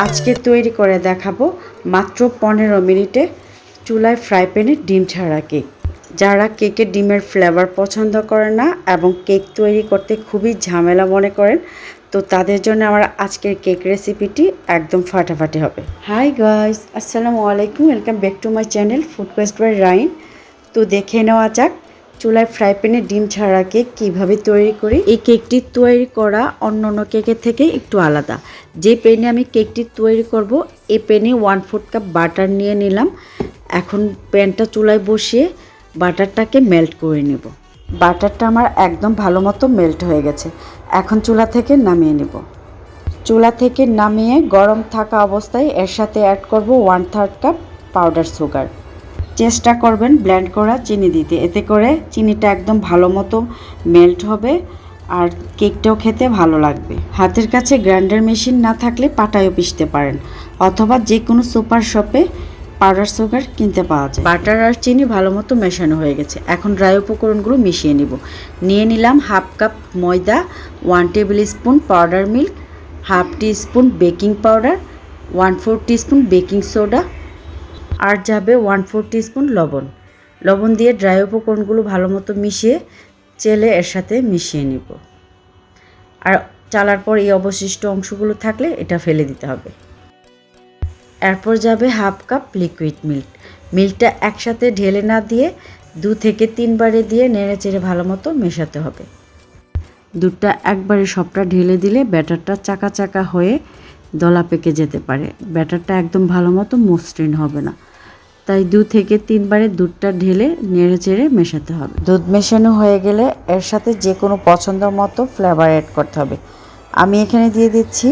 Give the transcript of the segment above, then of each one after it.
আজকে তৈরি করে দেখাবো মাত্র 15 মিনিটে চুলায় ফ্রাই প্যানে ডিম ছাড়া কেক। যারা কেকের ডিমের ফ্লেভার পছন্দ করে না এবং কেক তৈরি করতে খুবই ঝামেলা মনে করেন, তো তাদের জন্য আমার আজকের কেক রেসিপিটি একদম ফাটাফাটি হবে। হাই গাইস, আসসালামু আলাইকুম, welcome back to my channel food quest by রাইন। তো দেখে নেওয়া যাক চুলায় ফ্রাই প্যানে ডিম ছাড়া কেক কীভাবে তৈরি করি। এই কেকটি তৈরি করা অন্য কেকের থেকে একটু আলাদা। যে প্যানে আমি কেকটি তৈরি করব এই প্যানে 1/4 কাপ বাটার নিয়ে নিলাম। এখন প্যানটা চুলায় বসিয়ে বাটারটাকে মেল্ট করে নেব। বাটারটা আমার একদম ভালো মতো মেল্ট হয়ে গেছে। এখন চুলা থেকে নামিয়ে নেব। চুলা থেকে নামিয়ে গরম থাকা অবস্থায় এর সাথে অ্যাড করব 1/3 কাপ পাউডার সুগার। চেষ্টা করবেন ব্লেন্ড করা চিনি দিতে, এতে করে চিনিটা একদম ভালো মতো মেল্ট হবে আর কেকটাও খেতে ভালো লাগবে। হাতের কাছে গ্রাইন্ডার মেশিন না থাকলে পাটায়ও পিষতে পারেন, অথবা যে কোনো সুপার শপে পাউডার সুগার কিনতে পাওয়া যায়। বাটার আর চিনি ভালো মতো মেশানো হয়ে গেছে। এখন ড্রাই উপকরণগুলো মিশিয়ে নিব। নিয়ে নিলাম 1/2 কাপ ময়দা, 1 tablespoon powder milk, 1/2 teaspoon baking powder, 1/4 teaspoon baking soda, আর যাবে 1/4 টিস্পুন লবণ দিয়ে ড্রাই উপকরণগুলো ভালো মতো মিশিয়ে চেলে এর সাথে মিশিয়ে নিব। আর চালার পর এই অবশিষ্ট অংশগুলো থাকলে এটা ফেলে দিতে হবে। এরপর যাবে 1/2 কাপ লিকুইড মিল্কটা একসাথে ঢেলে না দিয়ে 2 থেকে 3 বারে দিয়ে নেড়ে চেড়ে ভালো মতো মেশাতে হবে। দুধটা একবারে সবটা ঢেলে দিলে ব্যাটারটা চাকা চাকা হয়ে দলা পেকে যেতে পারে। ব্যাটারটা একদম ভালো মতো মসৃণ হবে না, তাই 2 থেকে 3 বারে দুধটা ঢেলে নেড়ে চেড়ে মেশাতে হবে। দুধ মেশানো হয়ে গেলে এর সাথে যে কোনো পছন্দ মতো ফ্লেভার অ্যাড করতে হবে। আমি এখানে দিয়ে দিচ্ছি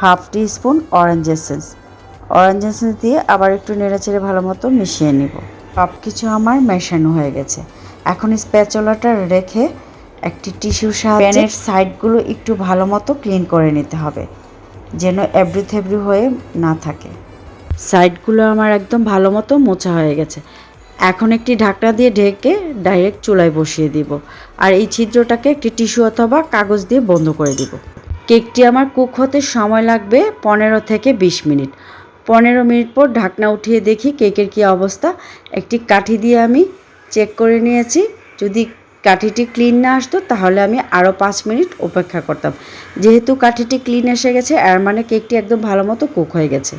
1/2 টিস্পুন অরেঞ্জ এসেন্স দিয়ে আবার একটু নেড়ে চেড়ে ভালো মতো মিশিয়ে নিব। সব কিছু আমার মেশানো হয়ে গেছে। এখন স্প্যাচুলাটা রেখে একটি টিস্যুর সাহায্যে প্যানের সাইডগুলো একটু ভালো মতো ক্লিন করে নিতে হবে, যেন এবড়ি থেবড়ি হয়ে না থাকে। সাইডগুলো আমার একদম ভালো মতো মোছা হয়ে গেছে। এখন একটি ঢাকনা দিয়ে ঢেকে ডাইরেক্ট চুলায় বসিয়ে দিব, আর এই ছিদ্রটাকে একটি টিস্যু অথবা কাগজ দিয়ে বন্ধ করে দিব। কেকটি আমার কুক হতে সময় লাগবে 15 থেকে 20 মিনিট। 15 মিনিট পর ঢাকনা উঠিয়ে দেখি কেকের কী অবস্থা। একটি কাঠি দিয়ে আমি চেক করে নিয়েছি। যদি কাঠিটি ক্লিন না আসতো তাহলে আমি আরও 5 মিনিট অপেক্ষা করতাম। যেহেতু কাঠিটি ক্লিন এসে গেছে, এর মানে কেকটি একদম ভালো মতো কুক হয়ে গেছে।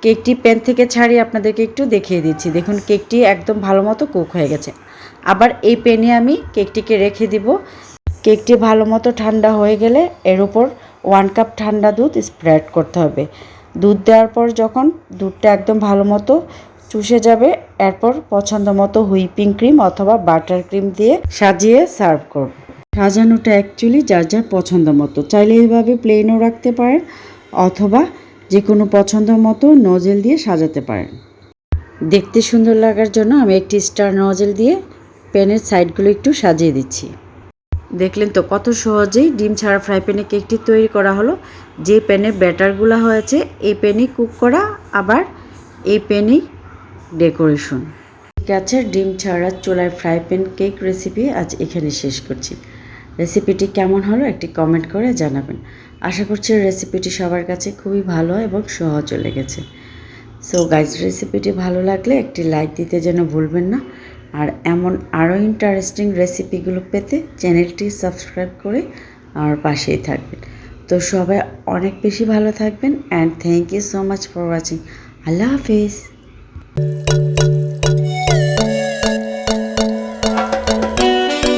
কেকটি প্যান থেকে ছাড়িয়ে আপনাদেরকে একটু দেখিয়ে দিচ্ছি। দেখুন কেকটি একদম ভালো মতো কুক হয়ে গেছে। আবার এই প্যানে আমি কেকটিকে রেখে দিব। কেকটি ভালো মতো ঠান্ডা হয়ে গেলে এর উপর 1 কাপ ঠান্ডা দুধ স্প্রেড করতে হবে। দুধ দেওয়ার পর যখন দুধটা একদম ভালো মতো চুষে যাবে, এরপর পছন্দ মতো হুইপিং ক্রিম অথবা বাটার ক্রিম দিয়ে সাজিয়ে সার্ভ করব। সাজানোটা অ্যাকচুয়ালি যার যার পছন্দ মতো, চাইলে এইভাবে প্লেনও রাখতে পারেন অথবা যে কোনো পছন্দ মতো নজেল দিয়ে সাজাতে পারেন। দেখতে সুন্দর লাগার জন্য আমি একটি স্টার নজেল দিয়ে প্যানের সাইডগুলো একটু সাজিয়ে দিচ্ছি। দেখলেন তো কত সহজেই ডিম ছাড়া ফ্রাই প্যানে কেকটি তৈরি করা হলো। যে প্যানে ব্যাটারগুলো হয়েছে এই প্যানেই কুক করা, আবার এই প্যানেই ডেকোরেশন। ঠিক আছে, ডিম ছাড়া চুলায় ফ্রাই প্যান কেক রেসিপি আজ এখানে শেষ করছি। রেসিপিটি কেমন হলো একটি কমেন্ট করে জানাবেন। আশা করছি রেসিপিটি সবার কাছে খুবই ভালো এবং সহজ লেগেছে। সো গাইজ, রেসিপিটি ভালো লাগলে একটি লাইক দিতে যেন ভুলবেন না। আর এমন আরও ইন্টারেস্টিং রেসিপিগুলো পেতে চ্যানেলটি সাবস্ক্রাইব করে আমার পাশেই থাকবেন। তো সবাই অনেক বেশি ভালো থাকবেন and thank you so much for watching. আল্লাহ হাফিজ।